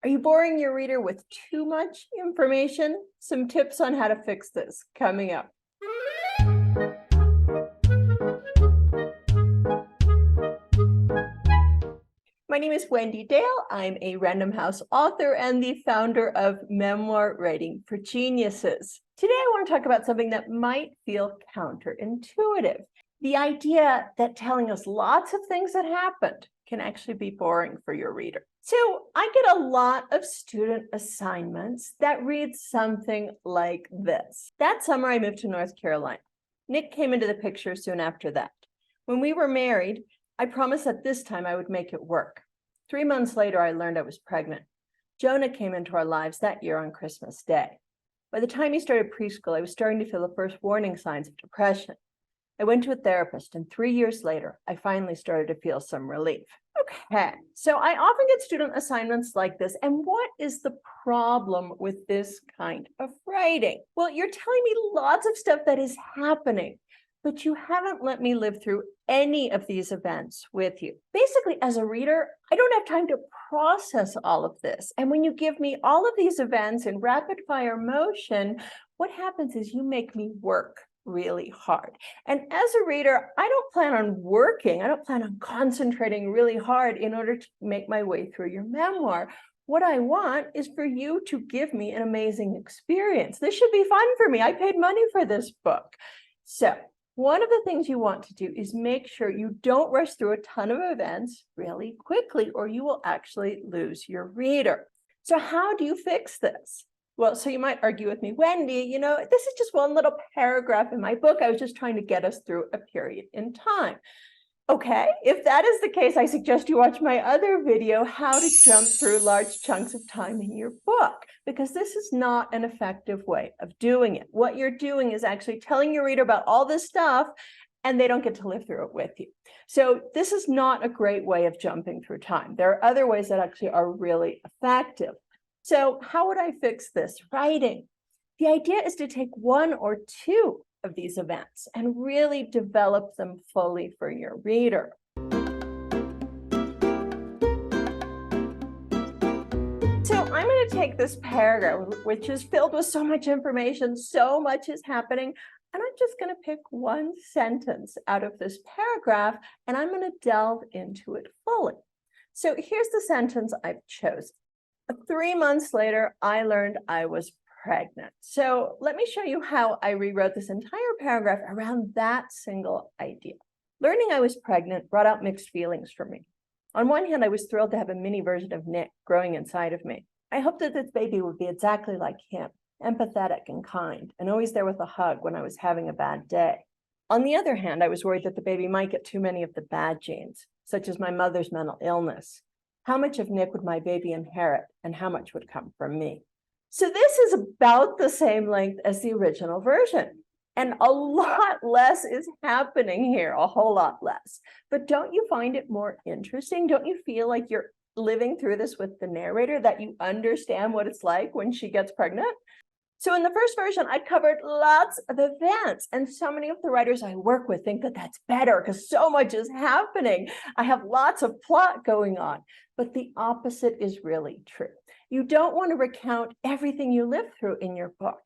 Are you boring your reader with too much information? Some tips on how to fix this coming up. My name is Wendy Dale. I'm a Random House author and the founder of Memoir Writing for Geniuses. Today, I want to talk about something that might feel counterintuitive. The idea that telling us lots of things that happened can actually be boring for your reader. So I get a lot of student assignments that read something like this. That summer, I moved to North Carolina. Nick came into the picture soon after that. When we were married, I promised that this time I would make it work. 3 months later, I learned I was pregnant. Jonah came into our lives that year on Christmas Day. By the time he started preschool, I was starting to feel the first warning signs of depression. I went to a therapist, and 3 years later, I finally started to feel some relief. Okay, so I often get student assignments like this, and what is the problem with this kind of writing? Well, you're telling me lots of stuff that is happening, but you haven't let me live through any of these events with you. Basically, as a reader, I don't have time to process all of this. And when you give me all of these events in rapid fire motion, what happens is you make me work really hard. And as a reader, I don't plan on concentrating really hard in order to make my way through your memoir. What I want is for you to give me an amazing experience. This should be fun for me. I paid money for this book. So one of the things you want to do is make sure you don't rush through a ton of events really quickly, or you will actually lose your reader. So how do you fix this? Well, so you might argue with me, Wendy, this is just one little paragraph in my book. I was just trying to get us through a period in time. Okay, if that is the case, I suggest you watch my other video, How to Jump Through Large Chunks of Time in Your Book, because this is not an effective way of doing it. What you're doing is actually telling your reader about all this stuff, and they don't get to live through it with you. So this is not a great way of jumping through time. There are other ways that actually are really effective. So how would I fix this? Writing. The idea is to take one or two of these events and really develop them fully for your reader. So I'm going to take this paragraph, which is filled with so much information, so much is happening, and I'm just going to pick one sentence out of this paragraph, and I'm going to delve into it fully. So here's the sentence I've chosen. 3 months later, I learned I was pregnant. So let me show you how I rewrote this entire paragraph around that single idea. Learning I was pregnant brought out mixed feelings for me. On one hand, I was thrilled to have a mini version of Nick growing inside of me. I hoped that this baby would be exactly like him, empathetic and kind, and always there with a hug when I was having a bad day. On the other hand, I was worried that the baby might get too many of the bad genes, such as my mother's mental illness. How much of Nick would my baby inherit, and how much would come from me? So this is about the same length as the original version, and a lot less is happening here, a whole lot less. But don't you find it more interesting? Don't you feel like you're living through this with the narrator, that you understand what it's like when she gets pregnant? So in the first version, I covered lots of events, and so many of the writers I work with think that that's better because so much is happening. I have lots of plot going on, but the opposite is really true. You don't want to recount everything you live through in your book.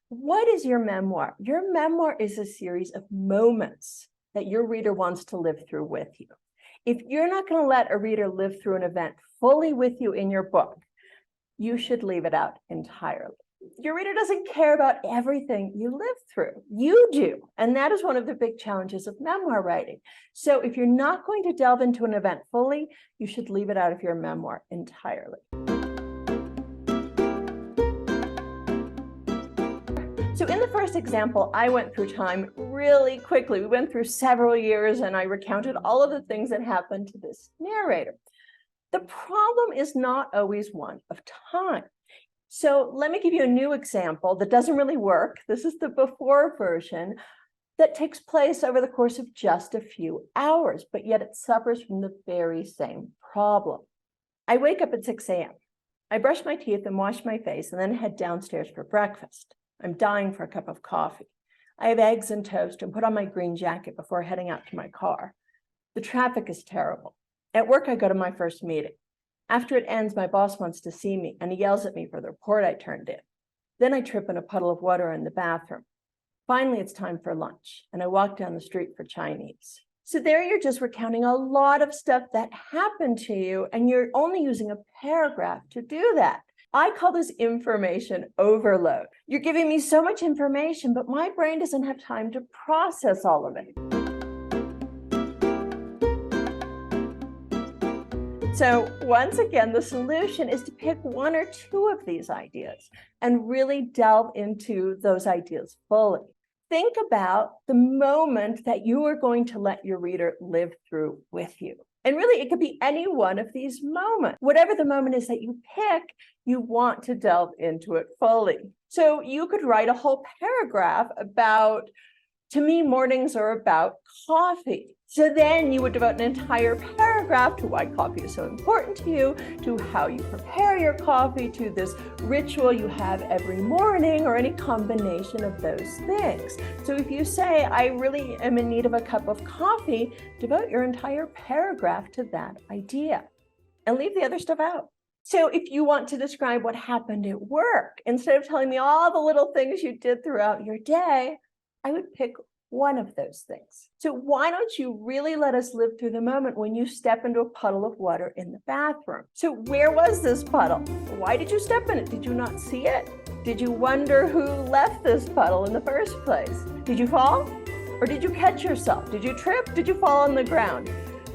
What is your memoir? Your memoir is a series of moments that your reader wants to live through with you. If you're not going to let a reader live through an event fully with you in your book, you should leave it out entirely. Your reader doesn't care about everything you live through. You do. And that is one of the big challenges of memoir writing. So if you're not going to delve into an event fully, you should leave it out of your memoir entirely. So in the first example, I went through time really quickly. We went through several years, and I recounted all of the things that happened to this narrator. The problem is not always one of time. So let me give you a new example that doesn't really work. This is the before version that takes place over the course of just a few hours, but yet it suffers from the very same problem. I wake up at 6 a.m. I brush my teeth and wash my face and then head downstairs for breakfast. I'm dying for a cup of coffee. I have eggs and toast and put on my green jacket before heading out to my car. The traffic is terrible. At work, I go to my first meeting. After it ends, my boss wants to see me and he yells at me for the report I turned in. Then I trip in a puddle of water in the bathroom. Finally, it's time for lunch and I walk down the street for Chinese. So there you're just recounting a lot of stuff that happened to you and you're only using a paragraph to do that. I call this information overload. You're giving me so much information, but my brain doesn't have time to process all of it. So once again, the solution is to pick one or two of these ideas and really delve into those ideas fully. Think about the moment that you are going to let your reader live through with you. And really, it could be any one of these moments. Whatever the moment is that you pick, you want to delve into it fully. So you could write a whole paragraph about, to me, mornings are about coffee. So then you would devote an entire paragraph to why coffee is so important to you, to how you prepare your coffee, to this ritual you have every morning, or any combination of those things. So if you say, I really am in need of a cup of coffee, devote your entire paragraph to that idea and leave the other stuff out. So if you want to describe what happened at work, instead of telling me all the little things you did throughout your day, I would pick one of those things. So why don't you really let us live through the moment when you step into a puddle of water in the bathroom? So where was this puddle? Why did you step in it? Did you not see it? Did you wonder who left this puddle in the first place? Did you fall? Or did you catch yourself? Did you trip? Did you fall on the ground?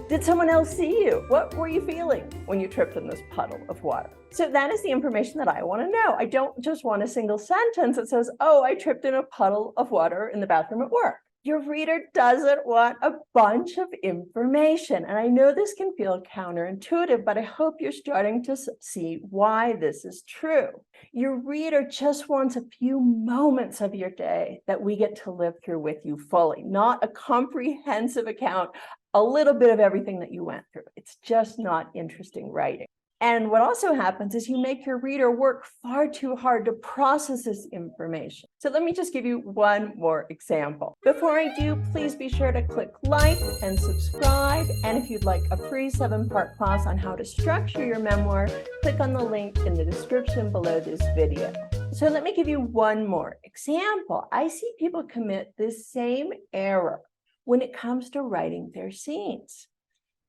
Did someone else see you? What were you feeling when you tripped in this puddle of water? So that is the information that I want to know. I don't just want a single sentence that says, oh, I tripped in a puddle of water in the bathroom at work. Your reader doesn't want a bunch of information. And I know this can feel counterintuitive, but I hope you're starting to see why this is true. Your reader just wants a few moments of your day that we get to live through with you fully, not a comprehensive account, a little bit of everything that you went through. It's just not interesting writing. And what also happens is you make your reader work far too hard to process this information. So let me just give you one more example. Before I do, please be sure to click like and subscribe. And if you'd like a free 7-part class on how to structure your memoir, click on the link in the description below this video. So let me give you one more example. I see people commit this same error when it comes to writing their scenes.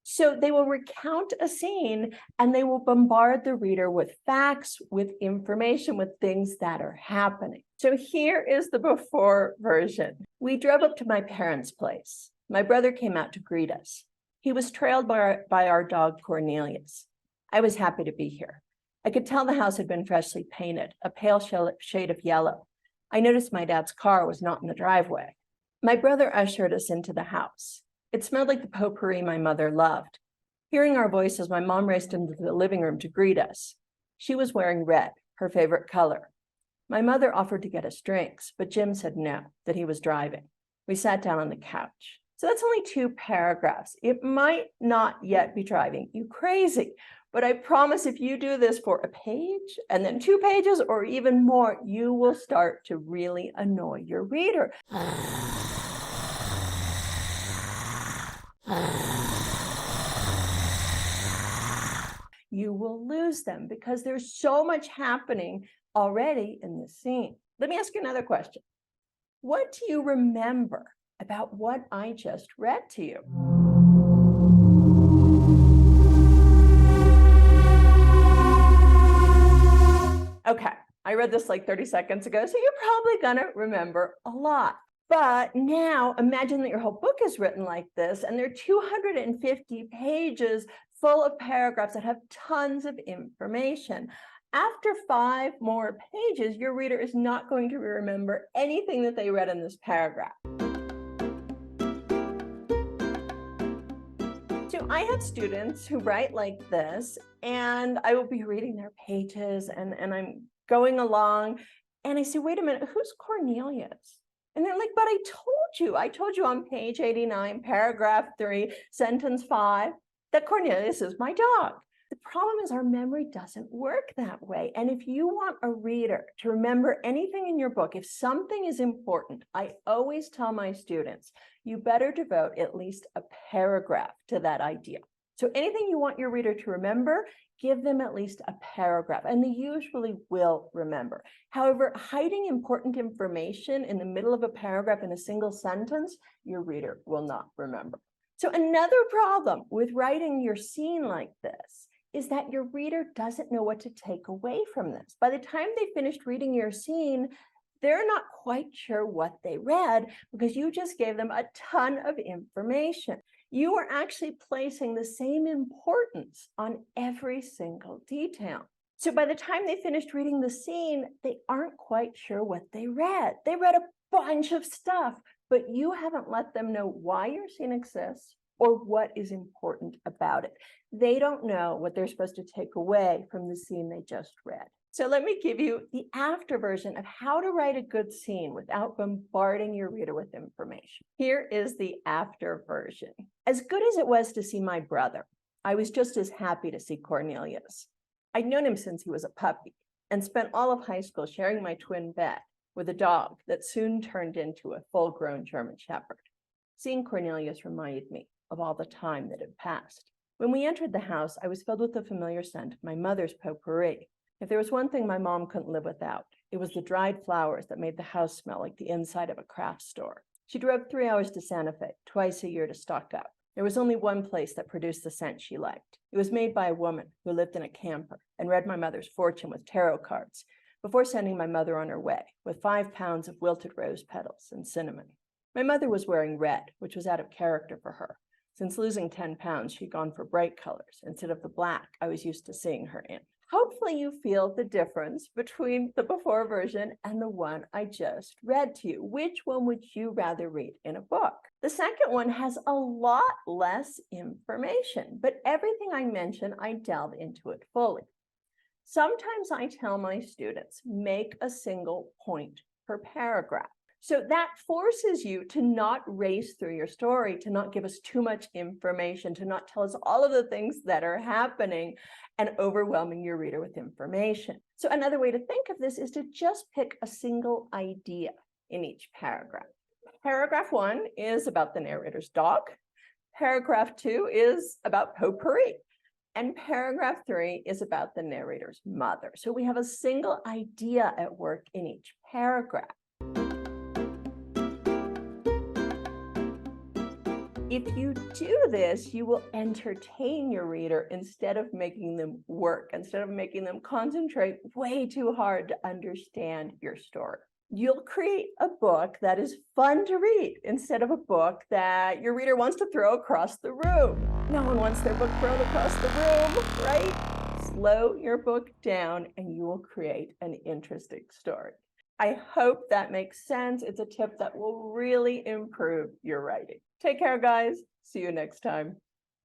So they will recount a scene and they will bombard the reader with facts, with information, with things that are happening. So here is the before version. We drove up to my parents' place. My brother came out to greet us. He was trailed by our dog, Cornelius. I was happy to be here. I could tell the house had been freshly painted, a pale shade of yellow. I noticed my dad's car was not in the driveway. My brother ushered us into the house. It smelled like the potpourri my mother loved. Hearing our voices, my mom raced into the living room to greet us. She was wearing red, her favorite color. My mother offered to get us drinks, but Jim said no, that he was driving. We sat down on the couch. So that's only 2 paragraphs. It might not yet be driving you crazy, but I promise if you do this for a page and then 2 pages or even more, you will start to really annoy your reader. You will lose them because there's so much happening already in this scene. Let me ask you another question. What do you remember about what I just read to you? Okay, I read this like 30 seconds ago, so you're probably gonna remember a lot. But now imagine that your whole book is written like this, and there are 250 pages full of paragraphs that have tons of information. After 5 more pages, your reader is not going to remember anything that they read in this paragraph. So I have students who write like this, and I will be reading their pages, and I'm going along, and I say, wait a minute, who's Cornelius? And they're like, but I told you on page 89, paragraph 3, sentence 5, that Cornelius is my dog. The problem is our memory doesn't work that way. And if you want a reader to remember anything in your book, if something is important, I always tell my students, you better devote at least a paragraph to that idea. So anything you want your reader to remember, give them at least a paragraph, and they usually will remember. However, hiding important information in the middle of a paragraph in a single sentence, your reader will not remember. So another problem with writing your scene like this is that your reader doesn't know what to take away from this. By the time they finished reading your scene, they're not quite sure what they read because you just gave them a ton of information. You are actually placing the same importance on every single detail. So by the time they finished reading the scene, they aren't quite sure what they read. They read a bunch of stuff, but you haven't let them know why your scene exists or what is important about it. They don't know what they're supposed to take away from the scene they just read. So let me give you the after version of how to write a good scene without bombarding your reader with information. Here is the after version. As good as it was to see my brother, I was just as happy to see Cornelius. I'd known him since he was a puppy and spent all of high school sharing my twin bed with a dog that soon turned into a full-grown German Shepherd. Seeing Cornelius reminded me of all the time that had passed. When we entered the house, I was filled with the familiar scent of my mother's potpourri. If there was one thing my mom couldn't live without, it was the dried flowers that made the house smell like the inside of a craft store. She drove 3 hours to Santa Fe twice a year to stock up. There was only one place that produced the scent she liked. It was made by a woman who lived in a camper and read my mother's fortune with tarot cards before sending my mother on her way with 5 pounds of wilted rose petals and cinnamon. My mother was wearing red, which was out of character for her. Since losing 10 pounds, she'd gone for bright colors instead of the black I was used to seeing her in. Hopefully you feel the difference between the before version and the one I just read to you. Which one would you rather read in a book? The second one has a lot less information, but everything I mentioned, I delve into it fully. Sometimes I tell my students, make a single point per paragraph. So that forces you to not race through your story, to not give us too much information, to not tell us all of the things that are happening and overwhelming your reader with information. So another way to think of this is to just pick a single idea in each paragraph. Paragraph 1 is about the narrator's dog. Paragraph 2 is about potpourri. And paragraph 3 is about the narrator's mother. So we have a single idea at work in each paragraph. If you do this, you will entertain your reader instead of making them work, instead of making them concentrate way too hard to understand your story. You'll create a book that is fun to read instead of a book that your reader wants to throw across the room. No one wants their book thrown across the room, right? Slow your book down and you will create an interesting story. I hope that makes sense. It's a tip that will really improve your writing. Take care, guys. See you next time.